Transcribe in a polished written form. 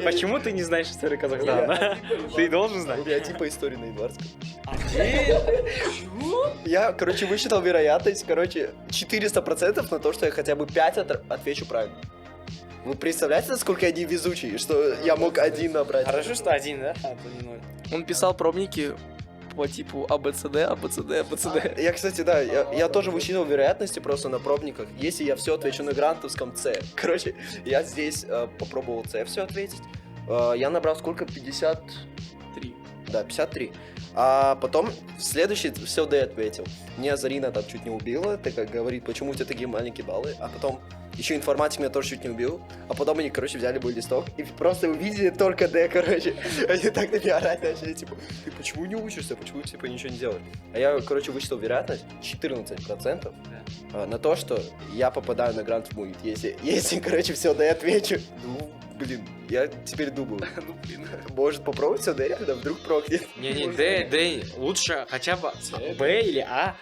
Почему ты не знаешь историю Казахстана? Ты должен знать. У меня типа история на январском. Чего? Я, короче, высчитал вероятность, 400% на то, что я хотя бы 5 отвечу правильно. Вы представляете, насколько я невезучий, что я мог один набрать? Хорошо, что один, да? А то не ноль. Он писал пробники по типу АБЦД, АБЦД, АБЦД. Я, кстати, да, я тоже высчитывал вероятности просто на пробниках. Если я все отвечу на грантовском С. Короче, я здесь попробовал С все ответить. Я набрал сколько? 53. Да, 53. А потом следующий все Д ответил. Меня Зарина там чуть не убила, так как говорит, почему у тебя такие маленькие баллы. А потом еще информатик меня тоже чуть не убил. А потом они, короче, взяли мой листок и просто увидели только Д, короче. Они так на меня орать начали, типа, ты почему не учишься, почему типа ничего не делаешь? А я, короче, высчитал вероятность 14% на то, что я попадаю на грант в МУИТ. Если, короче, все Д отвечу, ну, блин, я теперь думаю, ну, блин, может попробовать все Д реально, вдруг прокнет. Не, Д, лучше хотя бы Б или А.